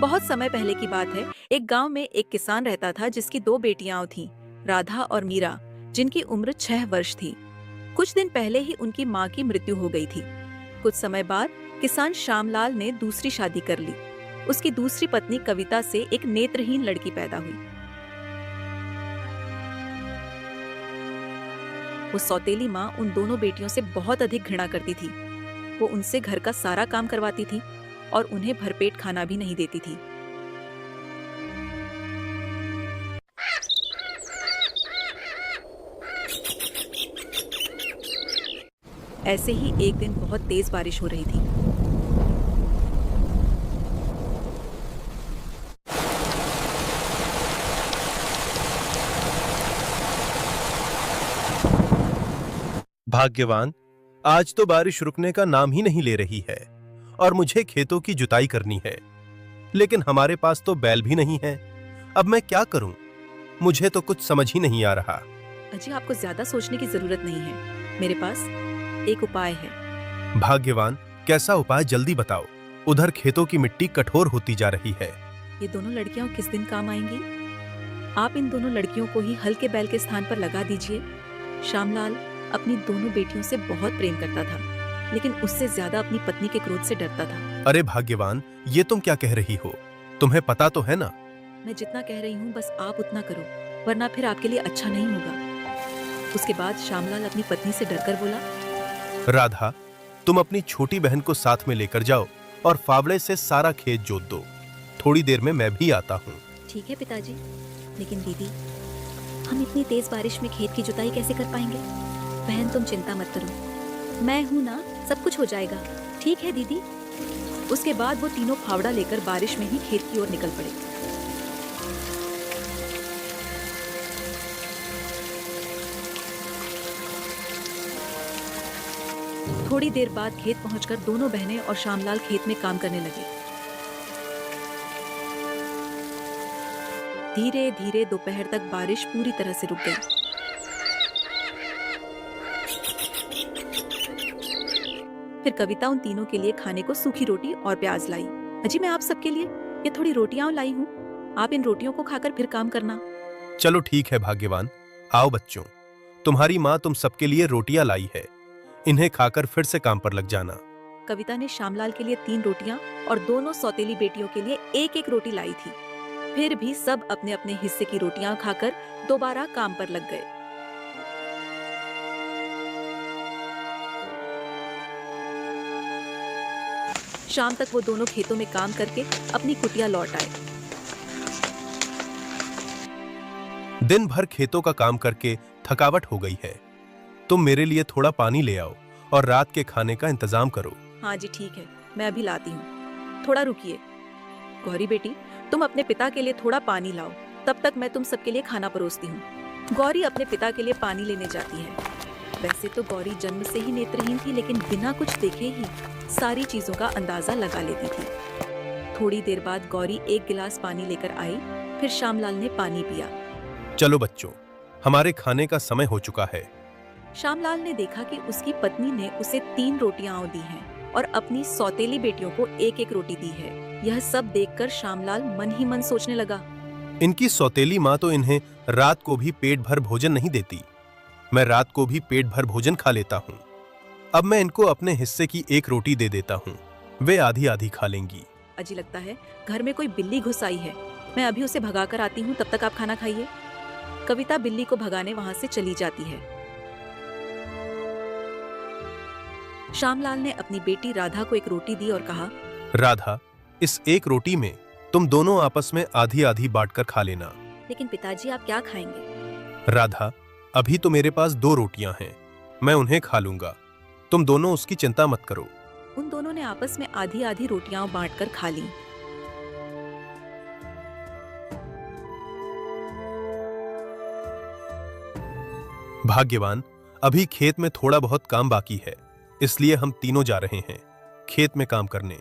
बहुत समय पहले की बात है। एक गांव में एक किसान रहता था जिसकी दो बेटियां थीं, राधा और मीरा, जिनकी उम्र 6 वर्ष थी। कुछ दिन पहले ही उनकी मां की मृत्यु हो गई थी। कुछ समय बाद किसान श्यामलाल ने दूसरी शादी कर ली। उसकी दूसरी पत्नी कविता से एक नेत्रहीन लड़की पैदा हुई। वो सौतेली मां उन दोनों बेटियों से बहुत अधिक घृणा करती थी। वो उनसे घर का सारा काम करवाती थी और उन्हें भरपेट खाना भी नहीं देती थी। ऐसे ही एक दिन बहुत तेज बारिश हो रही थी। भाग्यवान, आज तो बारिश रुकने का नाम ही नहीं ले रही है और मुझे खेतों की जुताई करनी है। लेकिन हमारे पास तो बैल भी नहीं है। अब मैं क्या करूं? मुझे तो कुछ समझ ही नहीं आ रहा। अजी, आपको ज्यादा सोचने की जरूरत नहीं है। मेरे पास एक उपाय है। भाग्यवान, कैसा उपाय? जल्दी बताओ। उधर खेतों की मिट्टी कठोर होती जा रही है। ये दोनों लड़कियां किस दिन काम आएंगी? आप इन दोनों लड़कियों को ही हल के बैल के स्थान पर लगा दीजिए। श्यामलाल अपनी दोनों बेटियों से बहुत प्रेम करता था, लेकिन उससे ज्यादा अपनी पत्नी के क्रोध से डरता था। अरे भाग्यवान, ये तुम क्या कह रही हो? तुम्हें पता तो है ना? मैं जितना कह रही हूँ बस आप उतना करो, वरना फिर आपके लिए अच्छा नहीं होगा। उसके बाद श्यामलाल अपनी पत्नी से डरकर बोला, राधा, तुम अपनी छोटी बहन को साथ में लेकर जाओ और फावड़े से सारा खेत जोत दो। थोड़ी देर में मैं भी आता हूँ। ठीक है पिताजी। लेकिन दीदी, हम इतनी तेज बारिश में खेत की जुताई कैसे कर पाएंगे? बहन, तुम चिंता मत करो, मैं हूँ ना, सब कुछ हो जाएगा। ठीक है दीदी। उसके बाद वो तीनों फावड़ा लेकर बारिश में ही खेत की ओर निकल पड़े। थोड़ी देर बाद खेत पहुंचकर दोनों बहनें और श्यामलाल खेत में काम करने लगे। धीरे धीरे दोपहर तक बारिश पूरी तरह से रुक गई। फिर कविता उन तीनों के लिए खाने को सूखी रोटी और प्याज लाई। अजी, मैं आप सबके लिए ये थोड़ी रोटियां लाई हूँ। आप इन रोटियों को खाकर फिर काम करना। चलो ठीक है भाग्यवान। आओ बच्चों, तुम्हारी माँ तुम सबके लिए रोटियां लाई है। इन्हें खाकर फिर से काम पर लग जाना। कविता ने श्यामलाल के लिए 3 रोटियां और दोनों सौतेली बेटियों के लिए एक एक रोटी लाई थी। फिर भी सब अपने अपने हिस्से की रोटियां खाकर दोबारा काम पर लग गए। शाम तक वो दोनों खेतों में काम करके अपनी कुटिया लौट आए। दिन भर खेतों का काम करके थकावट हो गई है। तुम मेरे लिए थोड़ा पानी ले आओ और रात के खाने का इंतजाम करो। हाँ जी, ठीक है, मैं अभी लाती हूँ। थोड़ा रुकिए। गौरी बेटी, तुम अपने पिता के लिए थोड़ा पानी लाओ, तब तक मैं तुम सबके लिए खाना परोसती हूँ। गौरी अपने पिता के लिए पानी लेने जाती है। वैसे तो गौरी जन्म से ही नेत्रहीन थी, लेकिन बिना कुछ देखे ही सारी चीजों का अंदाजा लगा लेती थी। थोड़ी देर बाद गौरी एक गिलास पानी लेकर आई। फिर श्यामलाल ने पानी पिया। चलो बच्चों, हमारे खाने का समय हो चुका है। श्यामलाल ने देखा कि उसकी पत्नी ने उसे 3 रोटियां दी हैं और अपनी सौतेली बेटियों को एक एक रोटी दी है। यह सब देखकर श्यामलाल मन ही मन सोचने लगा, इनकी सौतेली माँ तो इन्हें रात को भी पेट भर भोजन नहीं देती। मैं रात को भी पेट भर भोजन खा लेता हूँ। अब मैं इनको अपने हिस्से की एक रोटी दे देता हूँ, वे आधी आधी खा लेंगी। अजी, लगता है घर में कोई बिल्ली घुस आई है। मैं अभी उसे भगा कर आती हूँ, तब तक आप खाना खाइए। कविता बिल्ली को भगाने वहां से चली जाती है। श्यामलाल ने अपनी बेटी राधा को एक रोटी दी और कहा, राधा, इस एक रोटी में तुम दोनों आपस में आधी आधी बांटकर खा लेना। लेकिन पिताजी, आप क्या खाएंगे? राधा, अभी तो मेरे पास 2 रोटियां हैं, मैं उन्हें खा लूंगा। तुम दोनों उसकी चिंता मत करो। उन दोनों ने आपस में आधी आधी रोटियां बांटकर खा ली। भाग्यवान, अभी खेत में थोड़ा बहुत काम बाकी है, इसलिए हम तीनों जा रहे हैं खेत में काम करने।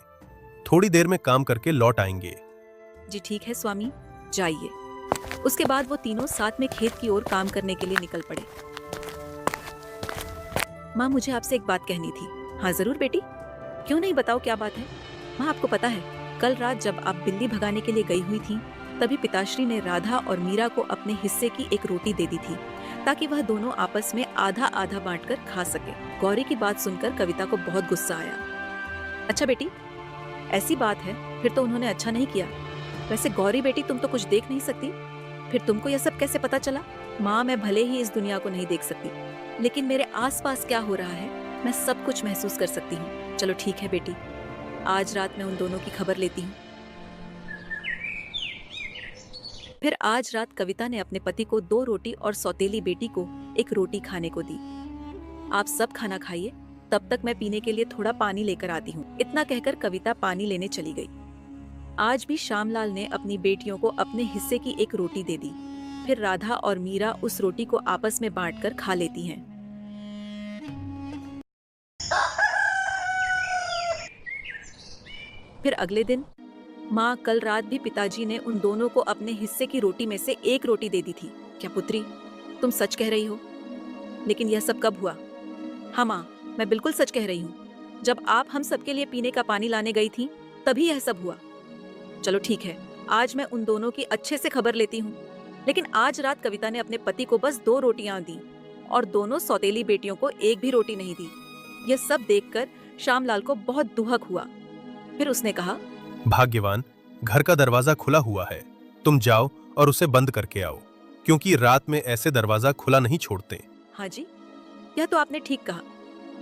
थोड़ी देर में काम करके लौट आएंगे। जी ठीक है स्वामी, जाइए। उसके बाद वो तीनों साथ में खेत की ओर काम करने के लिए निकल पड़े। माँ, मुझे आपसे एक बात कहनी थी। हाँ जरूर बेटी, क्यों नहीं, बताओ क्या बात है। माँ, आपको पता है कल रात जब आप बिल्ली भगाने के लिए गई हुई थी, तभी पिताश्री ने राधा और मीरा को अपने हिस्से की एक रोटी दे दी थी, ताकि वह दोनों आपस में आधा आधा बांटकर खा सके। गौरी की बात सुनकर कविता को बहुत गुस्सा आया। अच्छा बेटी, ऐसी बात है, फिर तो उन्होंने अच्छा नहीं किया। वैसे गौरी बेटी, तुम तो कुछ देख नहीं सकती, फिर तुमको यह सब कैसे पता चला? माँ, मैं भले ही इस दुनिया को नहीं देख सकती, लेकिन मेरे आसपास क्या हो रहा है मैं सब कुछ महसूस कर सकती हूँ। चलो ठीक है बेटी, आज रात मैं उन दोनों की खबर लेती हूँ। फिर आज रात कविता ने अपने पति को 2 रोटी और सौतेली बेटी को 1 रोटी खाने को दी। आप सब खाना खाइए, तब तक मैं पीने के लिए थोड़ा पानी लेकर आती हूँ। इतना कहकर कविता पानी लेने चली गई। आज भी श्यामलाल ने अपनी बेटियों को अपने हिस्से की 1 रोटी दे दी। फिर राधा और मीरा उस रोटी को आपस में बांटकर खा लेती हैं। फिर अगले दिन, माँ, कल रात भी पिताजी ने उन दोनों को अपने हिस्से की रोटी में से 1 रोटी दे दी थी। क्या पुत्री, तुम सच कह रही हो? लेकिन यह सब कब हुआ? हाँ माँ, मैं बिल्कुल सच कह रही हूँ। जब आप हम सबके लिए पीने का पानी लाने गई थी, तभी यह सब हुआ। चलो ठीक है, आज मैं उन दोनों की अच्छे से खबर लेती हूँ। लेकिन आज रात कविता ने अपने पति को बस 2 रोटियां दी और दोनों सौतेली बेटियों को 1 भी रोटी नहीं दी। यह सब देखकर श्यामलाल को बहुत दुहक हुआ। फिर उसने कहा, भाग्यवान, घर का दरवाजा खुला हुआ है, तुम जाओ और उसे बंद करके आओ, क्योंकि रात में ऐसे दरवाजा खुला नहीं छोड़ते। हाँ जी, यह तो आपने ठीक कहा,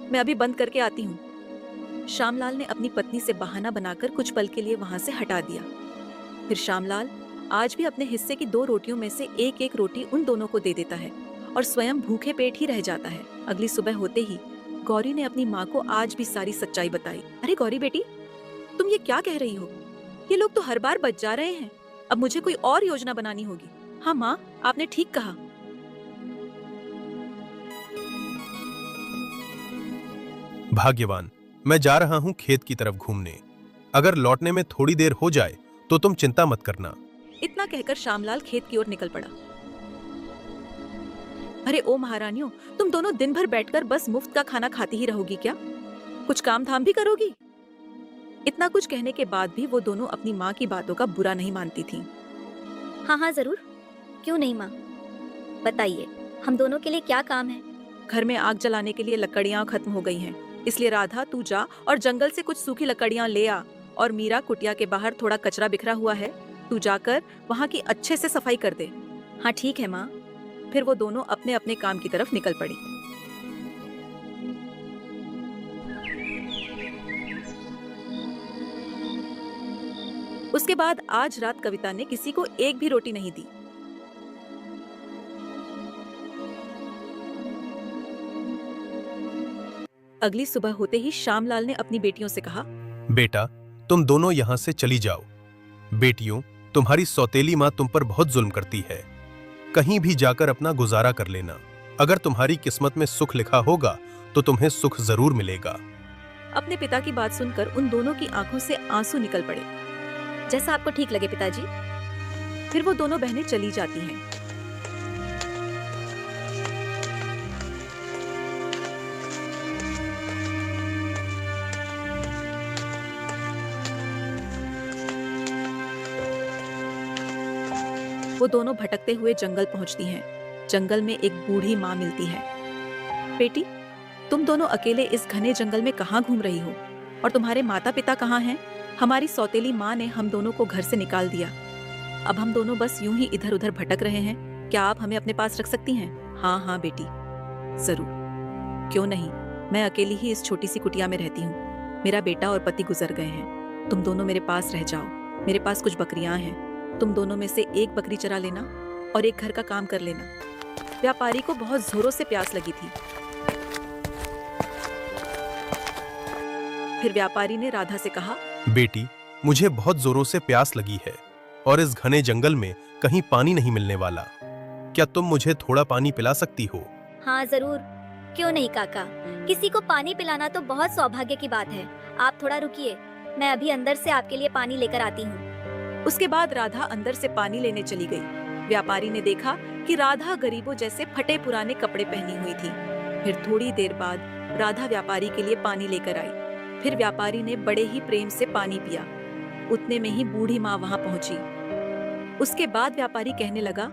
मैं अभी बंद करके आती हूँ। श्यामलाल ने अपनी पत्नी से बहाना बनाकर कुछ पल के लिए वहां से हटा दिया। फिर श्यामलाल आज भी अपने हिस्से की 2 रोटियों में से 1-1 रोटी उन दोनों को दे देता है और स्वयं भूखे पेट ही रह जाता है। अगली सुबह होते ही गौरी ने अपनी माँ को आज भी सारी सच्चाई बताई। अरे गौरी बेटी, तुम ये क्या कह रही हो? ये लोग तो हर बार बच जा रहे हैं, अब मुझे कोई और योजना बनानी होगी। हाँ माँ, आपने ठीक कहा। भाग्यवान, मैं जा रहा हूँ खेत की तरफ घूमने। अगर लौटने में थोड़ी देर हो जाए तो तुम चिंता मत करना। इतना कहकर श्यामलाल खेत की ओर निकल पड़ा। अरे ओ महारानियों, तुम दोनों दिन भर बैठकर बस मुफ्त का खाना खाती ही रहोगी क्या? कुछ काम धाम भी करोगी? इतना कुछ कहने के बाद भी वो दोनों अपनी माँ की बातों का बुरा नहीं मानती थीं। हाँ हाँ जरूर, क्यों नहीं माँ, बताइए हम दोनों के लिए क्या काम है? घर में आग जलाने के लिए लकड़ियाँ खत्म हो गई हैं, इसलिए राधा तू जा और जंगल से कुछ सूखी लकड़ियाँ ले आ। और मीरा, कुटिया के बाहर थोड़ा कचरा बिखरा हुआ है, तू जाकर वहाँ की अच्छे से सफाई कर दे। हाँ ठीक है माँ। फिर वो दोनों अपने अपने काम की तरफ निकल पड़ी। उसके बाद आज रात कविता ने किसी को 1 भी रोटी नहीं दी। अगली सुबह होते ही श्यामलाल ने अपनी बेटियों से कहा, बेटा, तुम दोनों यहाँ से चली जाओ। बेटियों, तुम्हारी सौतेली माँ तुम पर बहुत जुल्म करती है, कहीं भी जाकर अपना गुजारा कर लेना। अगर तुम्हारी किस्मत में सुख लिखा होगा तो तुम्हें सुख जरूर मिलेगा। अपने पिता की बात सुनकर उन दोनों की आंखों से आंसू निकल पड़े। जैसा आपको ठीक लगे पिताजी। फिर वो दोनों बहनें चली जाती हैं। वो दोनों भटकते हुए जंगल पहुंचती हैं। जंगल में एक बूढ़ी माँ मिलती है। बेटी, तुम दोनों अकेले इस घने जंगल में कहाँ घूम रही हो? और तुम्हारे माता पिता कहाँ हैं? हमारी सौतेली माँ ने हम दोनों को घर से निकाल दिया। अब हम दोनों बस यूं ही इधर उधर भटक रहे हैं। क्या आप हमें अपने पास रख सकती हैं? हाँ हाँ बेटी, जरूर, क्यों नहीं। मैं अकेली ही इस छोटी सी कुटिया में रहती हूँ। मेरा बेटा और पति गुजर गए हैं। तुम दोनों मेरे पास रह जाओ। मेरे पास कुछ बकरियां हैं, तुम दोनों में से एक बकरी चरा लेना और एक घर का काम कर लेना। व्यापारी को बहुत जोरों से प्यास लगी थी। फिर व्यापारी ने राधा से कहा, बेटी, मुझे बहुत जोरों से प्यास लगी है और इस घने जंगल में कहीं पानी नहीं मिलने वाला। क्या तुम मुझे थोड़ा पानी पिला सकती हो? हाँ जरूर, क्यों नहीं काका। किसी को पानी पिलाना तो बहुत सौभाग्य की बात है। आप थोड़ा रुकिए, मैं अभी अंदर से आपके लिए पानी लेकर आती हूँ। उसके बाद राधा अंदर से पानी लेने चली गई। व्यापारी ने देखा कि राधा गरीबों जैसे फटे पुराने कपड़े पहनी हुई थी। फिर थोड़ी देर बाद राधा व्यापारी के लिए पानी लेकर आई। फिर व्यापारी ने बड़े ही प्रेम से पानी पिया। उतने में ही बूढ़ी माँ वहां पहुंची। उसके बाद व्यापारी कहने लगा,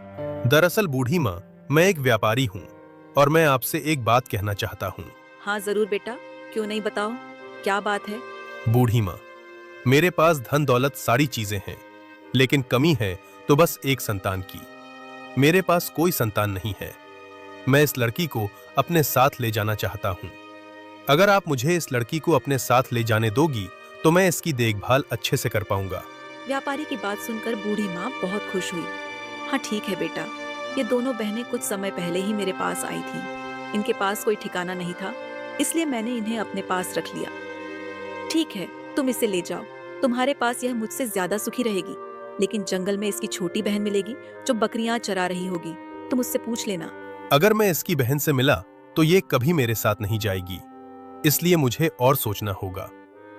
दरअसल बूढ़ी माँ, मैं एक व्यापारी हूँ और मैं आपसे एक बात कहना चाहता हूँ। हाँ जरूर बेटा, क्यों नहीं, बताओ क्या बात है। बूढ़ी माँ, मेरे पास धन दौलत सारी चीजें हैं, लेकिन कमी है तो बस एक संतान की। मेरे पास कोई संतान नहीं है। मैं इस लड़की को अपने साथ ले जाना चाहता हूँ। अगर आप मुझे इस लड़की को अपने साथ ले जाने दोगी तो मैं इसकी देखभाल अच्छे से कर पाऊंगा। व्यापारी की बात सुनकर बूढ़ी माँ बहुत खुश हुई। हाँ ठीक है बेटा, ये दोनों बहनें कुछ समय पहले ही मेरे पास आई थी। इनके पास कोई ठिकाना नहीं था, इसलिए मैंने इन्हें अपने पास रख लिया। ठीक है, तुम इसे ले जाओ। तुम्हारे पास यह मुझसे ज्यादा सुखी रहेगी, लेकिन जंगल में इसकी छोटी बहन मिलेगी जो बकरियां चरा रही होगी। तुम उससे पूछ लेना। अगर मैं इसकी बहन से मिला तो ये कभी मेरे साथ नहीं जाएगी, इसलिए मुझे और सोचना होगा।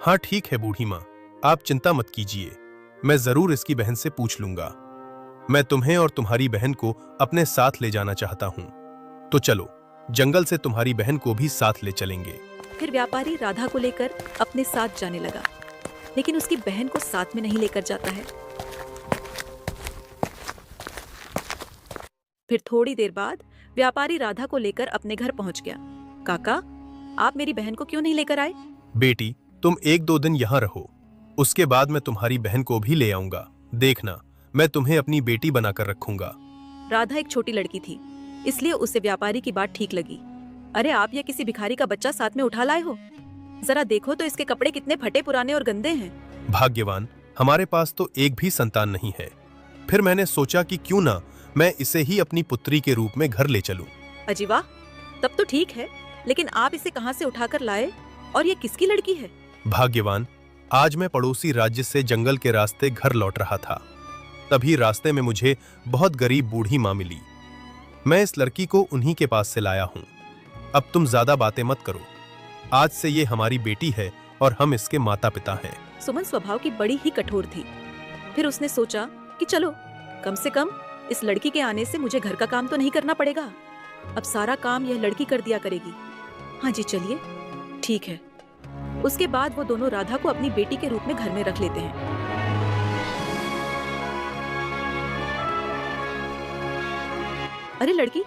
हाँ ठीक है बूढ़ी माँ, आप चिंता मत कीजिए, मैं जरूर इसकी बहन से पूछ लूंगा। मैं तुम्हें और तुम्हारी बहन को अपने साथ ले जाना चाहता हूँ, तो चलो जंगल से तुम्हारी बहन को भी साथ ले चलेंगे। फिर व्यापारी राधा को लेकर अपने साथ जाने लगा, लेकिन उसकी बहन को साथ में नहीं लेकर जाता है। फिर थोड़ी देर बाद व्यापारी राधा को लेकर अपने घर पहुंच गया। काका, आप मेरी बहन को क्यों नहीं लेकर आए? बेटी, तुम एक दो दिन यहाँ रहो, उसके बाद मैं तुम्हारी बहन को भी ले आऊंगा। देखना, मैं तुम्हें अपनी बेटी बनाकर रखूंगा। राधा एक छोटी लड़की थी, इसलिए उसे व्यापारी की बात ठीक लगी। अरे आप यह किसी भिखारी का बच्चा साथ में उठा लाए हो? जरा देखो तो इसके कपड़े कितने फटे पुराने और गंदे हैं। भाग्यवान, हमारे पास तो एक भी संतान नहीं है। फिर मैंने सोचा कि क्यों ना मैं इसे ही अपनी पुत्री के रूप में घर ले चलूं। अजी वाह, तब तो ठीक है, लेकिन आप इसे कहां से उठाकर लाए और ये किसकी लड़की है? भाग्यवान, आज मैं पड़ोसी राज्य से जंगल के रास्ते घर लौट रहा था। तभी रास्ते में मुझे बहुत गरीब बूढ़ी माँ मिली। मैं इस लड़की को उन्हीं के पास से लाया हूँ। अब तुम ज्यादा बातें मत करो। आज से ये हमारी बेटी है और हम इसके माता पिता हैं। सुमन स्वभाव की बड़ी ही कठोर थी। फिर उसने सोचा कि चलो, कम से कम इस लड़की के आने से मुझे घर का काम तो नहीं करना पड़ेगा। अब सारा काम यह लड़की कर दिया करेगी। हाँ जी चलिए, ठीक है। उसके बाद वो दोनों राधा को अपनी बेटी के रूप में घर में रख लेते हैं। अरे लड़की,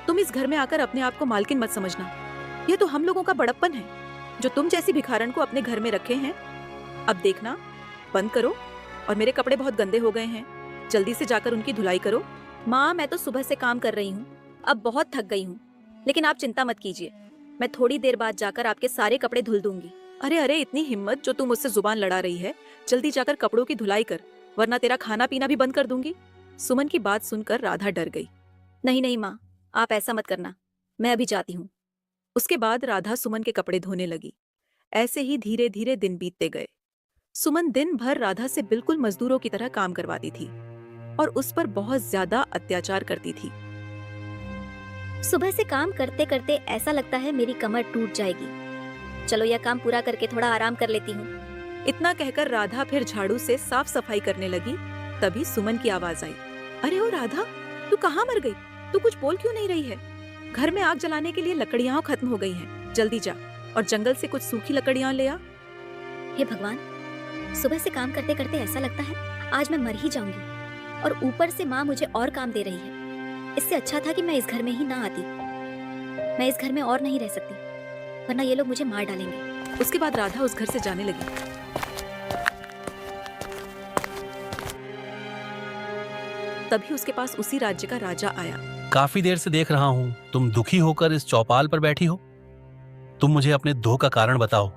तुम इस घर में आकर अपने आप को मालकिन मत समझना। यह तो हम लोगों का बड़प्पन है जो तुम जैसी भिखारन को अपने घर में रखे हैं। अब देखना, बंद करो, और मेरे कपड़े बहुत गंदे हो गए हैं, जल्दी से जाकर उनकी धुलाई करो। माँ, मैं तो सुबह से काम कर रही हूँ, अब बहुत थक गई हूँ, लेकिन आप चिंता मत कीजिए, मैं थोड़ी देर बाद जाकर आपके सारे कपड़े धुल दूंगी। अरे अरे, इतनी हिम्मत जो तू मुझसे जुबान लड़ा रही है, जल्दी जाकर कपड़ों की धुलाई कर, वरना तेरा खाना पीना भी बंद कर दूंगी। सुमन की बात सुनकर राधा डर गई। नहीं नहीं माँ, आप ऐसा मत करना, मैं अभी जाती हूँ। उसके बाद राधा सुमन के कपड़े धोने लगी। ऐसे ही धीरे धीरे दिन बीतते गए। सुमन दिन भर राधा से बिल्कुल मजदूरों की तरह काम करवाती थी और उस पर बहुत ज्यादा अत्याचार करती थी। सुबह से काम करते करते ऐसा लगता है मेरी कमर टूट जाएगी। चलो यह काम पूरा करके थोड़ा आराम कर लेती हूँ। इतना कहकर राधा फिर झाड़ू से साफ सफाई करने लगी। तभी सुमन की आवाज आई। अरे ओ राधा, तू कहाँ मर गई? तू कुछ बोल क्यों नहीं रही है? घर में आग जलाने के लिए लकड़ियां खत्म हो गई हैं। जल्दी जा और जंगल से कुछ सूखी लकड़ियां ले आ। हे भगवान, सुबह से काम करते करते ऐसा लगता है आज मैं मर ही जाऊंगी, और ऊपर से माँ मुझे और काम दे रही है। इससे अच्छा था कि मैं इस घर में ही ना आती। मैं इस घर में और नहीं रह सकती, वरना ये लोग मुझे मार डालेंगे। उसके बाद राधा उस घर से जाने लगी। तभी उसके पास उसी राज्य का राजा आया। काफी देर से देख रहा हूँ तुम दुखी होकर इस चौपाल पर बैठी हो। तुम मुझे अपने दुख का कारण बताओ,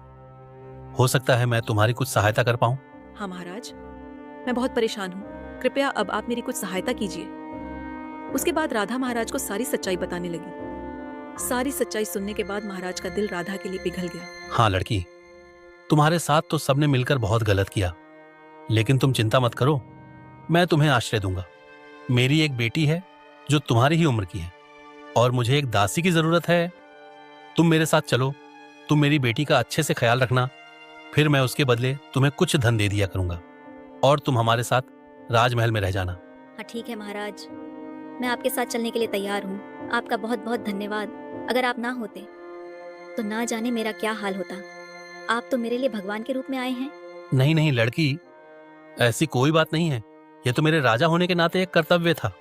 हो सकता है मैं तुम्हारी कुछ सहायता कर पाऊं। हाँ महाराज, मैं बहुत परेशान हूँ, कृपया अब आप मेरी कुछ सहायता कीजिए। उसके बाद राधा महाराज को सारी सच्चाई बताने लगी। सारी सच्चाई सुनने के बाद महाराज का दिल राधा के लिए पिघल गया। हाँ लड़की, तुम्हारे साथ तो सबने मिलकर बहुत गलत किया, लेकिन तुम चिंता मत करो, मैं तुम्हें आश्रय दूंगा। मेरी एक बेटी है जो तुम्हारी ही उम्र की है, और मुझे एक दासी की जरूरत है। तुम मेरे साथ चलो, तुम मेरी बेटी का अच्छे से ख्याल रखना, फिर मैं उसके बदले तुम्हें कुछ धन दे दिया करूंगा, और तुम हमारे साथ राजमहल में रह जाना। हाँ ठीक है महाराज, मैं आपके साथ चलने के लिए तैयार हूँ। आपका बहुत बहुत धन्यवाद। अगर आप ना होते तो ना जाने मेरा क्या हाल होता। आप तो मेरे लिए भगवान के रूप में आए हैं। नहीं नहीं लड़की, ऐसी कोई बात नहीं है, ये तो मेरे राजा होने के नाते एक कर्तव्य था।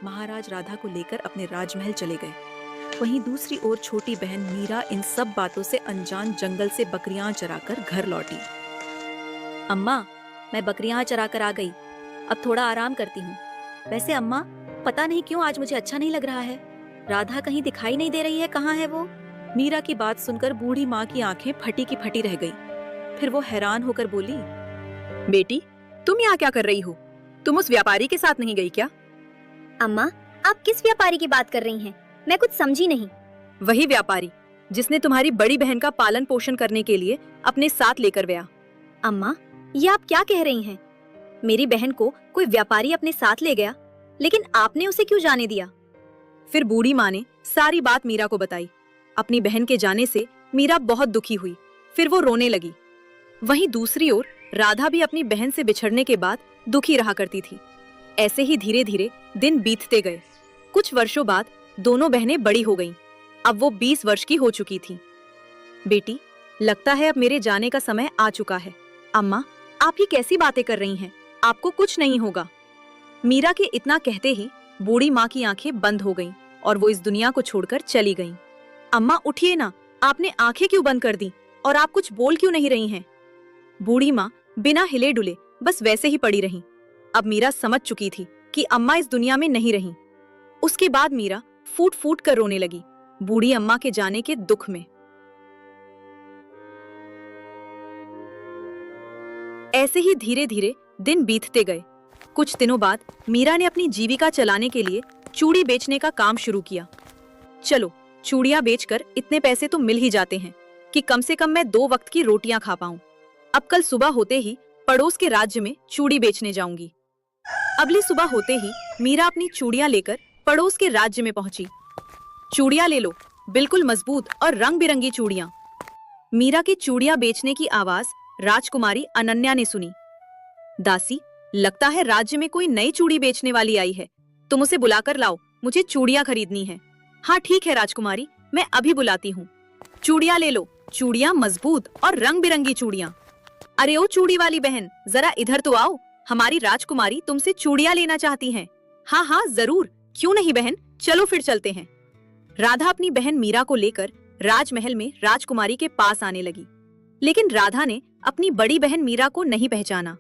महाराज राधा को लेकर अपने राजमहल चले गए। वहीं दूसरी ओर छोटी बहन मीरा इन सब बातों से अनजान जंगल से बकरियां चराकर घर लौटी। अम्मा, मैं बकरियां चराकर आ गई, अब थोड़ा आराम करती हूँ। वैसे अम्मा, पता नहीं क्यों आज मुझे अच्छा नहीं लग रहा है। राधा कहीं दिखाई नहीं दे रही है, कहाँ है वो? मीरा की बात सुनकर बूढ़ी माँ की आंखें फटी की फटी रह गई। फिर वो हैरान होकर बोली, बेटी, तुम यहाँ क्या कर रही हो? तुम उस व्यापारी के साथ नहीं गई क्या? अम्मा, आप किस व्यापारी की बात कर रही हैं? मैं कुछ समझी नहीं। वही व्यापारी जिसने तुम्हारी बड़ी बहन का पालन पोषण करने के लिए अपने साथ लेकर गया। अम्मा, ये आप क्या कह रही हैं? मेरी बहन को कोई व्यापारी अपने साथ ले गया, लेकिन आपने उसे क्यों जाने दिया? फिर बूढ़ी माँ ने सारी बात मीरा को बताई। अपनी बहन के जाने से मीरा बहुत दुखी हुई, फिर वो रोने लगी। वहीं दूसरी ओर राधा भी अपनी बहन से बिछड़ने के बाद दुखी रहा करती थी। ऐसे ही धीरे धीरे दिन बीतते गए। कुछ वर्षों बाद दोनों बहनें बड़ी हो गईं। अब वो 20 वर्ष की हो चुकी थी। बेटी, लगता है अब मेरे जाने का समय आ चुका है। अम्मा, आप ये कैसी बातें कर रही हैं? आपको कुछ नहीं होगा। मीरा के इतना कहते ही बूढ़ी माँ की आंखें बंद हो गईं और वो इस दुनिया को छोड़कर चली गईं। अम्मा, उठिए ना, आपने आंखें क्यों बंद कर दी और आप कुछ बोल क्यों नहीं रही हैं? बूढ़ी माँ बिना हिले डुले बस वैसे ही पड़ी रही। अब मीरा समझ चुकी थी कि अम्मा इस दुनिया में नहीं रही। उसके बाद मीरा फूट फूट कर रोने लगी, बूढ़ी अम्मा के जाने के दुख में। ऐसे ही धीरे धीरे दिन बीतते गए। कुछ दिनों बाद मीरा ने अपनी जीविका चलाने के लिए चूड़ी बेचने का काम शुरू किया। चलो, चूड़ियां बेचकर इतने पैसे तो मिल ही जाते हैं कि कम से कम मैं 2 वक्त की रोटियां खा पाऊं। अब कल सुबह होते ही पड़ोस के राज्य में चूड़ी बेचने जाऊंगी। अगली सुबह होते ही मीरा अपनी चूड़ियां लेकर पड़ोस के राज्य में पहुंची। चूड़ियां ले लो, बिल्कुल मजबूत और रंग बिरंगी चूड़ियां। मीरा की चूड़ियां बेचने की आवाज राजकुमारी अनन्या ने सुनी। दासी, लगता है राज्य में कोई नई चूड़ी बेचने वाली आई है। तुम उसे बुलाकर लाओ, मुझे चूड़ियां खरीदनी है। हाँ ठीक है राजकुमारी, मैं अभी बुलाती हूँ। चूड़ियां ले लो, चूड़ियां मजबूत और रंग बिरंगी चूड़ियां। अरे ओ चूड़ी वाली बहन, जरा इधर तो आओ, हमारी राजकुमारी तुमसे चूड़ियां लेना चाहती हैं। हाँ हाँ जरूर, क्यों नहीं बहन, चलो फिर चलते हैं। राधा अपनी बहन मीरा को लेकर राजमहल में राजकुमारी के पास आने लगी। लेकिन राधा ने अपनी बड़ी बहन मीरा को नहीं पहचाना,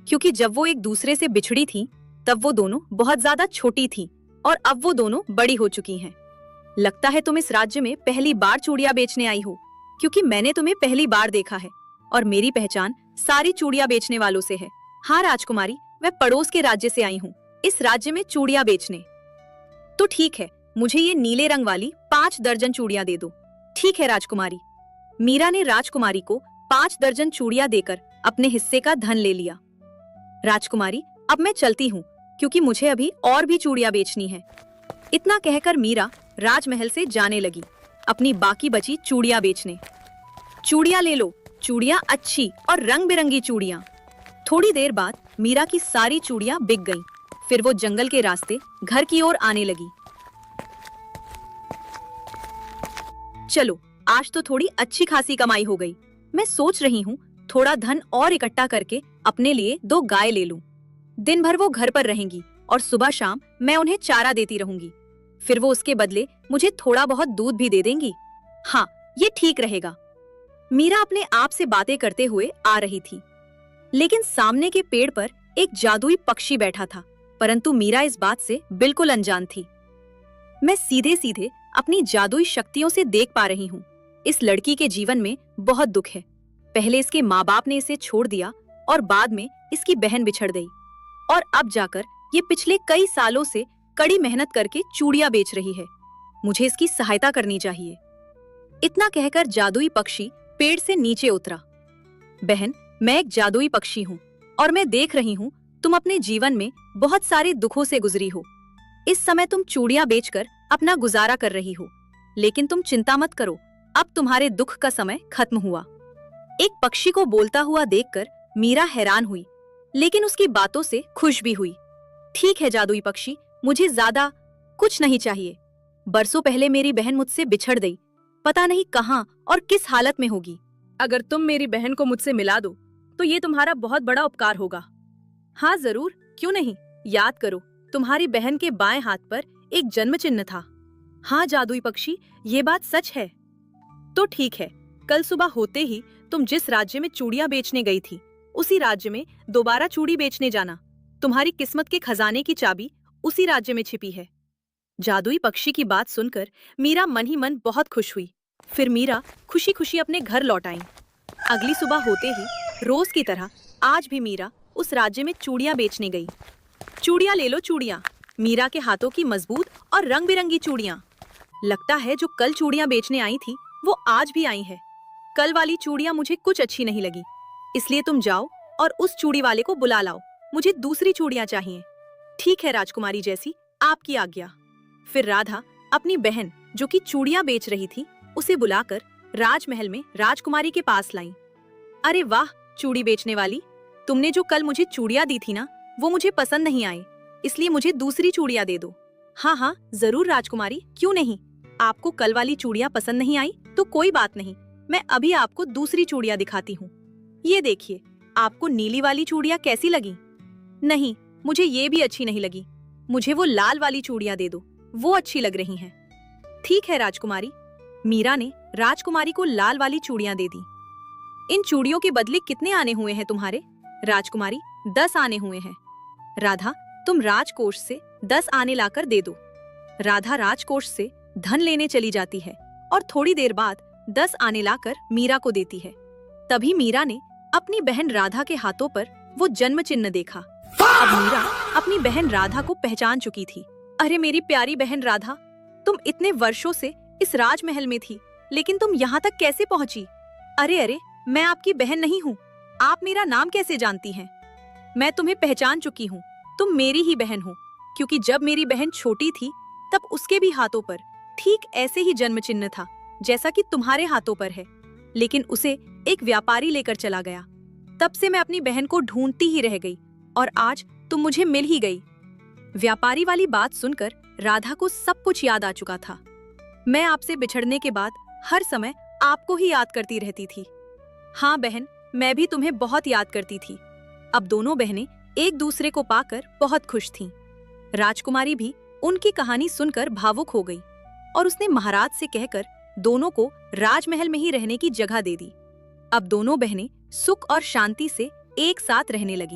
क्योंकि जब वो एक दूसरे से बिछड़ी थी तब वो दोनों बहुत ज्यादा छोटी थी और अब वो दोनों बड़ी हो चुकी हैं। लगता है तुम इस राज्य में पहली बार चूड़ियां बेचने आई हो, क्योंकि मैंने तुम्हें पहली बार देखा है और मेरी पहचान सारी चूड़ियां बेचने वालों से है। हाँ राजकुमारी, मैं पड़ोस के राज्य से आई हूँ, इस राज्य में चूड़ियां बेचने। तो ठीक है, मुझे ये नीले रंग वाली 5 दर्जन चूड़ियां दे दो। ठीक है राजकुमारी। मीरा ने राजकुमारी को 5 दर्जन चूड़ियां देकर अपने हिस्से का धन ले लिया। राजकुमारी, अब मैं चलती हूँ, क्योंकि मुझे अभी और भी चूड़ियां बेचनी है। इतना कहकर मीरा राजमहल से जाने लगी अपनी बाकी बची चूड़ियां बेचने। चूड़ियां ले लो, चूड़ियां अच्छी और रंग बिरंगी चूड़ियां। थोड़ी देर बाद मीरा की सारी चूड़ियां बिक गईं। फिर वो जंगल के रास्ते घर की ओर आने लगी। चलो, आज तो थोड़ी अच्छी खासी कमाई हो गई। मैं सोच रही हूँ थोड़ा धन और इकट्ठा करके अपने लिए 2 गाय ले लूं। दिन भर वो घर पर रहेंगी और सुबह शाम मैं उन्हें चारा देती रहूंगी। फिर वो उसके बदले मुझे थोड़ा बहुत दूध भी दे देंगी। हाँ, ये ठीक रहेगा। मीरा अपने आप से बातें करते हुए आ रही थी, लेकिन सामने के पेड़ पर एक जादुई पक्षी बैठा था, परंतु मीरा इस बात से बिल्कुल अनजान थी। मैं सीधे सीधे अपनी जादुई शक्तियों से देख पा रही हूँ, इस लड़की के जीवन में बहुत दुख है। पहले इसके माँ बाप ने इसे छोड़ दिया और बाद में इसकी बहन बिछड़ गई, और अब जाकर ये पिछले कई सालों से कड़ी मेहनत करके चूड़ियां बेच रही है। मुझे इसकी सहायता करनी चाहिए। इतना कहकर जादुई पक्षी पेड़ से नीचे उतरा। बहन, मैं एक जादुई पक्षी हूँ और मैं देख रही हूँ तुम अपने जीवन में बहुत सारे दुखों से गुजरी हो। इस समय तुम चूड़ियां बेचकर अपना गुजारा कर रही हो, लेकिन तुम चिंता मत करो, अब तुम्हारे दुख का समय खत्म हुआ। एक पक्षी को बोलता हुआ देखकर मीरा हैरान हुई, लेकिन उसकी बातों से खुश भी हुई। ठीक है जादुई पक्षी, मुझे ज्यादा कुछ नहीं चाहिए। बरसों पहले मेरी बहन मुझसे बिछड़ गई, पता नहीं कहाँ और किस हालत में होगी। अगर तुम मेरी बहन को मुझसे मिला दो तो ये तुम्हारा बहुत बड़ा उपकार होगा। हाँ जरूर, क्यों नहीं। याद करो, तुम्हारी बहन के बाएं हाथ पर एक जन्म चिन्ह था। हाँ जादुई पक्षी, ये बात सच है। तो ठीक है, कल सुबह होते ही तुम जिस राज्य में चूड़ियां बेचने गई थी, उसी राज्य में दोबारा चूड़ी बेचने जाना। तुम्हारी किस्मत के खजाने की चाबी उसी राज्य में छिपी है। जादुई पक्षी की बात सुनकर मीरा मन ही मन बहुत खुश हुई। फिर मीरा खुशी खुशी अपने घर लौट आई। अगली सुबह होते ही रोज की तरह आज भी मीरा उस राज्य में चूड़ियां बेचने गई। चूड़ियां ले लो चूड़ियां। मीरा के हाथों की मजबूत और रंग बिरंगी चूड़ियां। लगता है जो कल चूड़ियां बेचने आई थी वो आज भी आई है। कल वाली चूड़ियां मुझे कुछ अच्छी नहीं लगी, इसलिए तुम जाओ और उस चूड़ी वाले को बुला लाओ। मुझे दूसरी चूड़ियां चाहिए। ठीक है राजकुमारी जैसी, आपकी आज्ञा। फिर राधा अपनी बहन जो कि चूड़ियां बेच रही थी उसे बुलाकर राजमहल में राजकुमारी के पास लाई। अरे वाह चूड़ी बेचने वाली, तुमने जो कल मुझे चूड़ियां दी थी ना, वो मुझे पसंद नहीं आई, इसलिए मुझे दूसरी चूड़ियां दे दो। हाँ हाँ जरूर राजकुमारी, क्यों नहीं। आपको कल वाली चूड़ियां पसंद नहीं आई तो कोई बात नहीं, मैं अभी आपको दूसरी चूड़ियां दिखाती हूँ। ये देखिए, आपको नीली वाली चूड़ियां कैसी लगी? नहीं, मुझे ये भी अच्छी नहीं लगी। मुझे वो लाल वाली चूड़ियां दे दो, वो अच्छी लग रही हैं। ठीक है राजकुमारी। मीरा ने राजकुमारी को लाल वाली चूड़ियां दे दी। इन चूड़ियों के बदले कितने आने हुए हैं तुम्हारे? राजकुमारी 10 आने हुए हैं। राधा तुम राजकोष से 10 आने लाकर दे दो। राधा राजकोष से धन लेने चली जाती है और थोड़ी देर बाद 10 आने लाकर मीरा को देती है। तभी मीरा ने अपनी बहन राधा के हाथों पर वो जन्म चिन्ह देखा। अब मीरा अपनी बहन राधा को पहचान चुकी थी। अरे मेरी प्यारी बहन राधा, तुम इतने वर्षों से इस राजमहल में थी, लेकिन तुम यहाँ तक कैसे पहुँची? अरे अरे, मैं आपकी बहन नहीं हूँ। आप मेरा नाम कैसे जानती हैं? मैं तुम्हें पहचान चुकी हूँ, तुम मेरी ही बहन हो, क्योंकि जब मेरी बहन छोटी थी तब उसके भी हाथों पर ठीक ऐसे ही जन्म चिन्ह था जैसा कि तुम्हारे हाथों पर है, लेकिन उसे एक व्यापारी लेकर चला गया। तब से मैं अपनी बहन को ढूंढती ही रह गई और आज तुम मुझे मिल ही गई। व्यापारी वाली बात सुनकर राधा को सब कुछ याद आ चुका था। मैं आपसे बिछड़ने के बाद हर समय आपको ही याद करती रहती थी। हाँ बहन, मैं भी तुम्हें बहुत याद करती थी। अब दोनों बहनें एक दूसरे को पाकर बहुत खुश थीं। राजकुमारी भी उनकी कहानी सुनकर भावुक हो गई और उसने महाराज से कहकर दोनों को राजमहल में ही रहने की जगह दे दी। अब दोनों बहनें सुख और शांति से एक साथ रहने लगी।